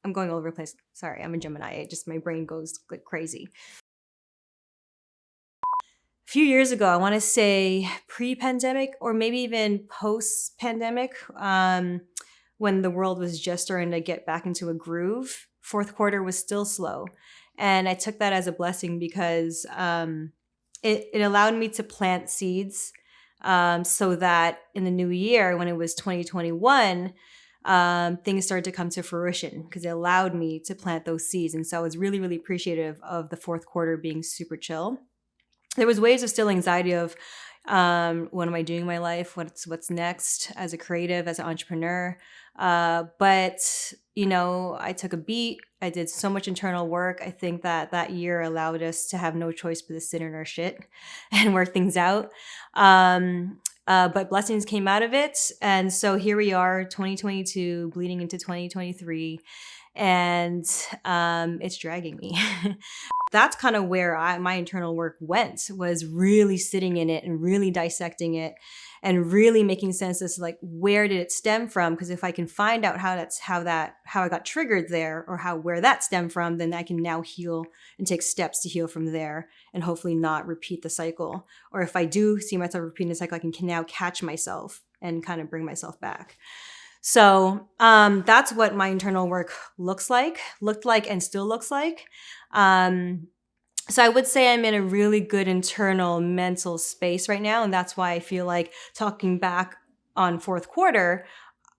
I'm going all over the place. Sorry, I'm a Gemini. My brain goes like crazy. A few years ago, I want to say pre-pandemic or maybe even post-pandemic, when the world was just starting to get back into a groove, fourth quarter was still slow. And I took that as a blessing because it allowed me to plant seeds, so that in the new year, when it was 2021, things started to come to fruition because it allowed me to plant those seeds. And so I was really, really appreciative of the fourth quarter being super chill. There was waves of still anxiety of what am I doing in my life? What's next as a creative, as an entrepreneur? But I took a beat. I did so much internal work. I think that year allowed us to have no choice but to sit in our shit and work things out. But blessings came out of it. And so here we are, 2022, bleeding into 2023. And it's dragging me. That's kind of where my internal work was really sitting in it and really dissecting it and really making sense as to like, where did it stem from? Because if I can find out how I got triggered there or where that stemmed from, then I can now heal and take steps to heal from there and hopefully not repeat the cycle. Or if I do see myself repeating the cycle, I can now catch myself and kind of bring myself back. So that's what my internal work looked like, and still looks like. So I would say I'm in a really good internal mental space right now. And that's why I feel like talking back on fourth quarter,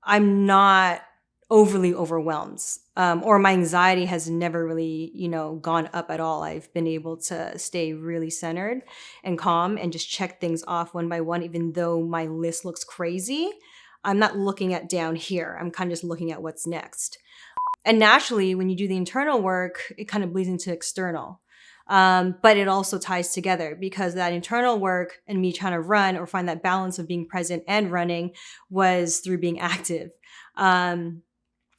I'm not overly overwhelmed, or my anxiety has never really, gone up at all. I've been able to stay really centered and calm and just check things off one by one, even though my list looks crazy. I'm not looking at down here. I'm kind of just looking at what's next. And naturally, when you do the internal work, it kind of bleeds into external. But it also ties together because that internal work and me trying to run or find that balance of being present and running was through being active.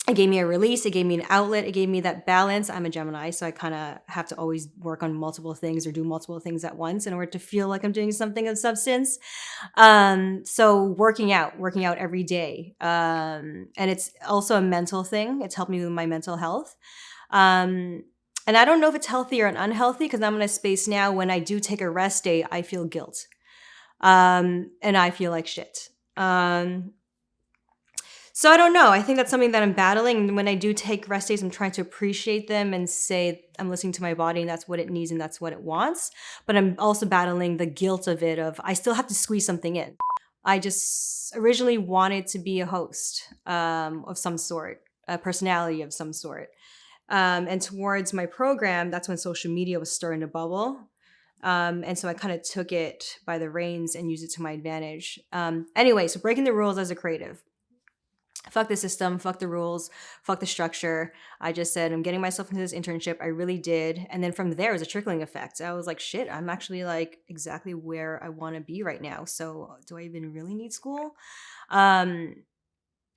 It gave me a release. It gave me an outlet. It gave me that balance. I'm a Gemini, so I kind of have to always work on multiple things or do multiple things at once in order to feel like I'm doing something of substance. So working out every day. And it's also a mental thing. It's helped me with my mental health. And I don't know if it's healthy or unhealthy because I'm in a space now when I do take a rest day, I feel guilt. And I feel like shit. So I don't know. I think that's something that I'm battling. And when I do take rest days, I'm trying to appreciate them and say I'm listening to my body and that's what it needs and that's what it wants. But I'm also battling the guilt of it, of I still have to squeeze something in. I just originally wanted to be a host of some sort, a personality of some sort. And towards my program, that's when social media was starting to bubble. And so I kind of took it by the reins and used it to my advantage. Anyway, so breaking the rules as a creative. Fuck the system, fuck the rules, fuck the structure. I just said, I'm getting myself into this internship. I really did. And then from there, it was a trickling effect. I was like, shit, I'm actually like exactly where I want to be right now. So do I even really need school? I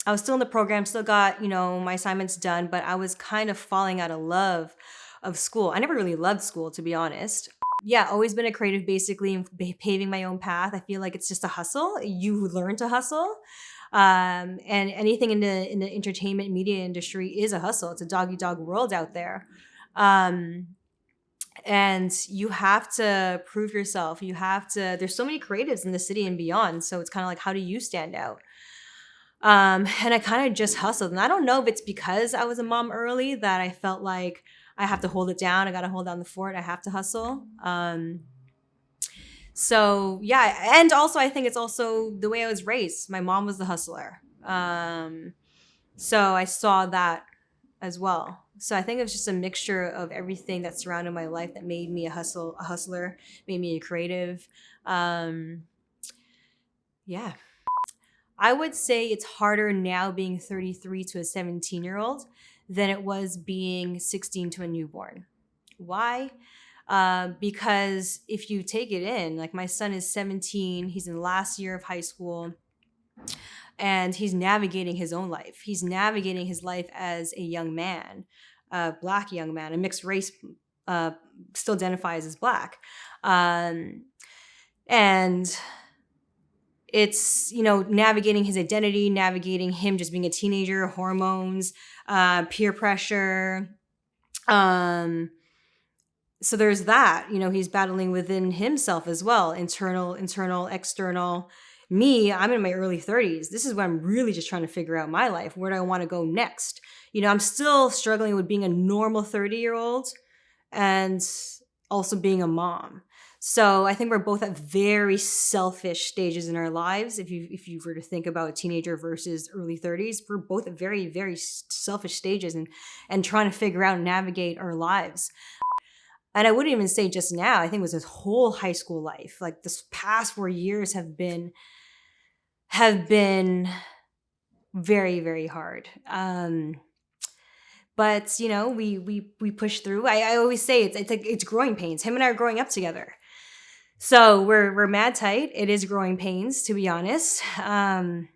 was still in the program, still got, my assignments done, but I was kind of falling out of love of school. I never really loved school, to be honest. Yeah, always been a creative, basically, paving my own path. I feel like it's just a hustle. You learn to hustle. And anything in the entertainment media industry is a hustle. It's a dog eat dog world out there. And you have to prove yourself. There's so many creatives in the city and beyond. So it's kind of like, how do you stand out? And I kind of just hustled. And I don't know if it's because I was a mom early that I felt like I have to hold it down. I got to hold down the fort. I have to hustle. So yeah, and also I think it's also the way I was raised. My mom was the hustler. So I saw that as well. So I think it was just a mixture of everything that surrounded my life that made me a hustler, made me a creative. Yeah. I would say it's harder now being 33 to a 17-year-old than it was being 16 to a newborn. Why? Because if you take it in, like my son is 17, he's in the last year of high school, and he's navigating his own life. He's navigating his life as a young man, a Black young man, a mixed race, still identifies as Black. And it's, navigating his identity, navigating him just being a teenager, hormones, peer pressure. So there's that, he's battling within himself as well, internal, external. Me, I'm in my early 30s. This is where I'm really just trying to figure out my life. Where do I want to go next? I'm still struggling with being a normal 30-year-old and also being a mom. So I think we're both at very selfish stages in our lives. If you were to think about a teenager versus early 30s, we're both at very, very selfish stages and trying to figure out and navigate our lives. And I wouldn't even say just now. I think it was his whole high school life. Like this past 4 years have been very, very hard. But we push through. I always say it's growing pains. Him and I are growing up together. So we're mad tight. It is growing pains, to be honest. But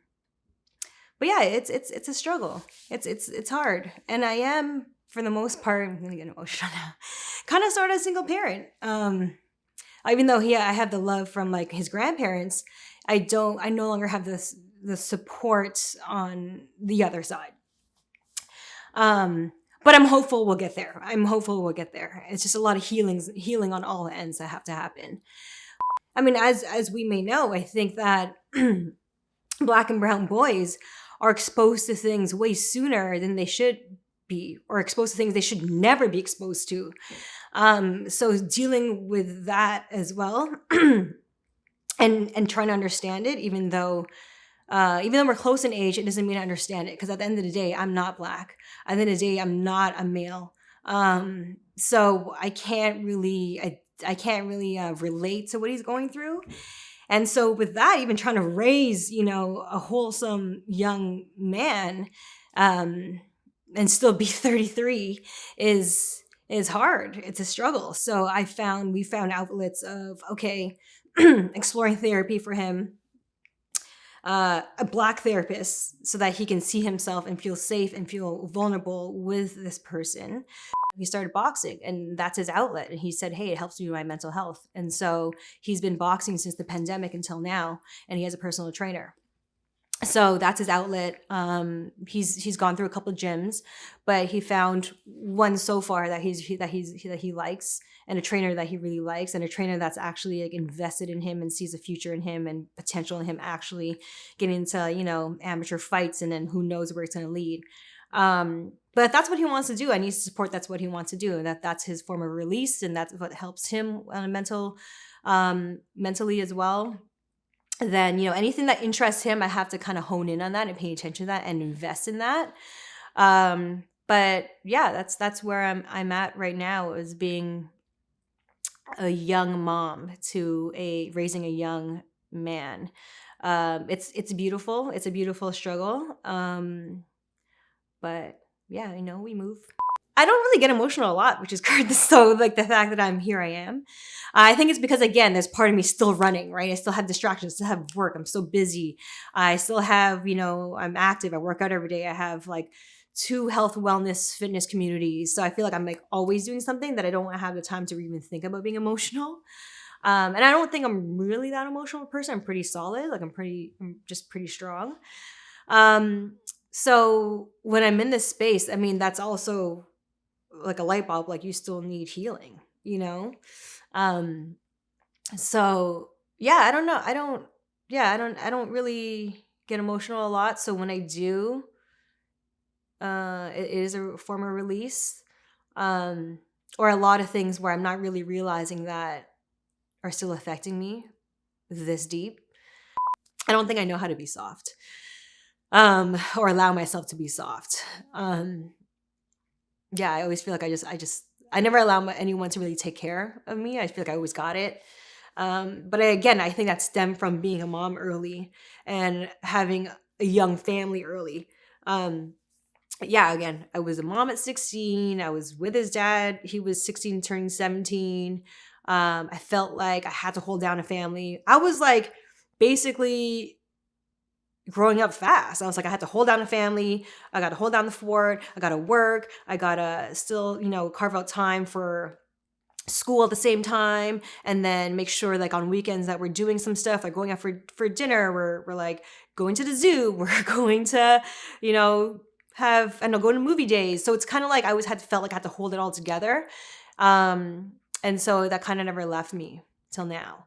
yeah, it's a struggle. It's hard. And I am, for the most part, I'm gonna get emotional now, kind of sort of a single parent. Even though I have the love from like his grandparents, I no longer have the support on the other side. But I'm hopeful we'll get there. It's just a lot of healing on all ends that have to happen. I mean, as we may know, I think that Black and brown boys are exposed to things way sooner than they should be, or exposed to things they should never be exposed to. So dealing with that as well, and trying to understand it, even though we're close in age, it doesn't mean I understand it. Because at the end of the day, I'm not Black. At the end of the day, I'm not a male. So I can't really relate to what he's going through. And so with that, even trying to raise, a wholesome young man, and still be 33 is hard. It's a struggle. So we found outlets of, exploring therapy for him, a Black therapist, so that he can see himself and feel safe and feel vulnerable with this person. He started boxing, and that's his outlet. And he said, hey, it helps me with my mental health. And so he's been boxing since the pandemic until now, and he has a personal trainer. So that's his outlet. He's gone through a couple of gyms, but he found one so far that he likes, and a trainer that he really likes, and a trainer that's actually like invested in him and sees a future in him and potential in him actually getting into amateur fights, and then who knows where it's going to lead. But that's what he wants to do. I need to support. That's what he wants to do, and that's his form of release, and that's what helps him mentally as well. Then anything that interests him, I have to kind of hone in on that and pay attention to that and invest in that. But yeah, that's where I'm at right now, is being a young mom to raising a young man. It's beautiful. It's a beautiful struggle. But yeah, we move. I don't really get emotional a lot, which is good. So like the fact that I am. I think it's because, again, there's part of me still running, right? I still have distractions, still have work. I'm so busy. I still have, I'm active. I work out every day. I have like 2 health, wellness, fitness communities. So I feel like I'm like always doing something that I don't have the time to even think about being emotional. And I don't think I'm really that emotional person. I'm pretty solid. Like I'm just pretty strong. So when I'm in this space, I mean, that's also like a light bulb, like you still need healing, So yeah, I don't know. I don't really get emotional a lot. So when I do, it is a form of release, or a lot of things where I'm not really realizing that are still affecting me this deep. I don't think I know how to be soft, or allow myself to be soft. Yeah, I always feel like I never allow anyone to really take care of me. I feel like I always got it. But I think that stemmed from being a mom early and having a young family early. Yeah, again, I was a mom at 16. I was with his dad. He was 16, turning 17. I felt like I had to hold down a family. I was like basically growing up fast. I was like, I had to hold down a family. I got to hold down the fort. I got to work. I got to still, carve out time for school at the same time, and then make sure like on weekends that we're doing some stuff, like going out for dinner, we're like going to the zoo, we're going to, you know, have, I don't know, go to movie days. So it's kind of like I always had felt like I had to hold it all together. And so that kind of never left me till now.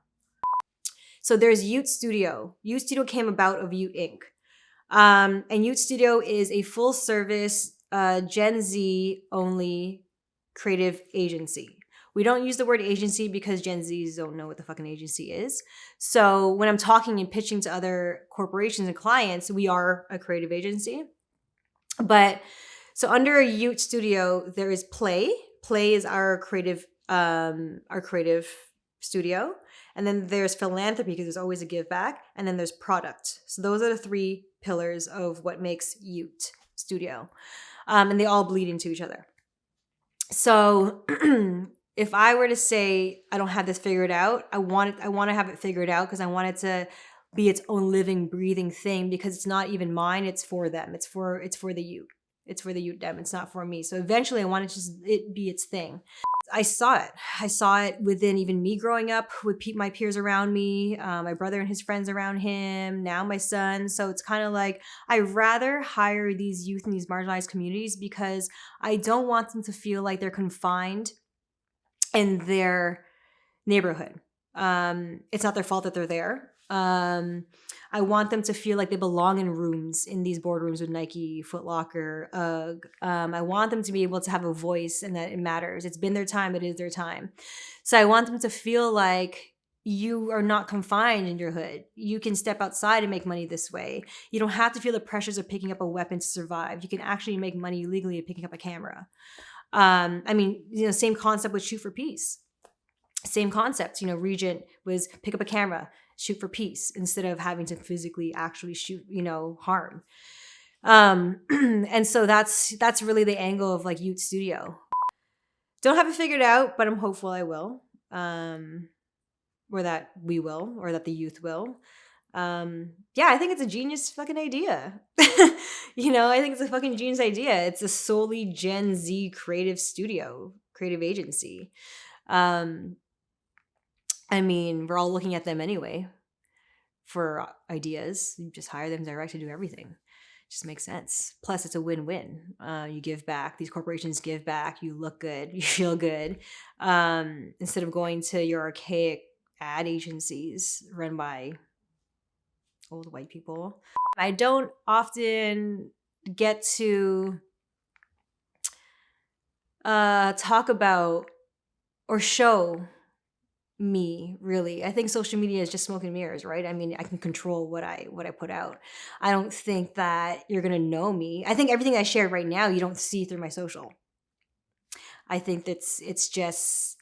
So there's Ute Studio. Ute Studio came about of Ute Inc. And Ute Studio is a full service Gen Z only creative agency. We don't use the word agency because Gen Zs don't know what the fucking agency is. So when I'm talking and pitching to other corporations and clients, we are a creative agency. But so under a Ute Studio, there is Play. Play is our creative studio. And then there's philanthropy, because there's always a give back. And then there's product. So those are the three pillars of what makes Ute Studio. And they all bleed into each other. So if I were to say I don't have this figured out, I want to have it figured out, because I want it to be its own living, breathing thing, because it's not even mine. It's for them. It's for the Ute. It's for the Ute dem. It's not for me. So eventually I want it to just it be its thing. I saw it. I saw it within even me growing up with my peers around me, my brother and his friends around him, now my son. So it's kind of like, I'd rather hire these youth in these marginalized communities, because I don't want them to feel like they're confined in their neighborhood. It's not their fault that they're there. I want them to feel like they belong in rooms, in these boardrooms with Nike, Foot Locker, UGG. I want them to be able to have a voice, and that it matters. It's been their time. It is their time. So I want them to feel like you are not confined in your hood. You can step outside and make money this way. You don't have to feel the pressures of picking up a weapon to survive. You can actually make money legally picking up a camera. I mean, same concept with Shoot for Peace. Same concept. Regent was pick up a camera, shoot for peace, instead of having to physically actually shoot, harm. And so that's really the angle of like Ute Studio. Don't have it figured out, but I'm hopeful I will. Or that we will, or that the youth will. Yeah, I think it's a genius fucking idea. I think it's a fucking genius idea. It's a solely Gen Z creative studio, creative agency. I mean, we're all looking at them anyway for ideas. You just hire them direct to do everything. Just makes sense. Plus, it's a win-win. You give back. These corporations give back. You look good. You feel good. Instead of going to your archaic ad agencies run by old white people. I don't often get to talk about or show me, really. I think social media is just smoke and mirrors, right? I mean, I can control what I put out. I don't think that you're gonna know me. I think everything I shared right now, you don't see through my social. I think it's just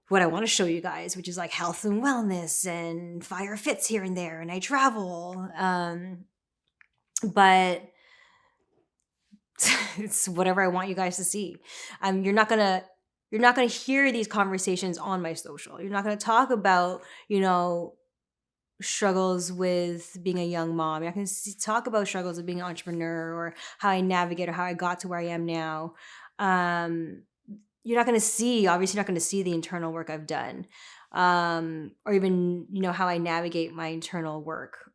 what I want to show you guys, which is like health and wellness and fire fits here and there, and I travel. But it's whatever I want you guys to see. You're not gonna hear these conversations on my social. You're not gonna talk about, struggles with being a young mom. You're not gonna talk about struggles of being an entrepreneur, or how I navigate, or how I got to where I am now. You're not gonna see, obviously, not gonna see the internal work I've done, or even, how I navigate my internal work.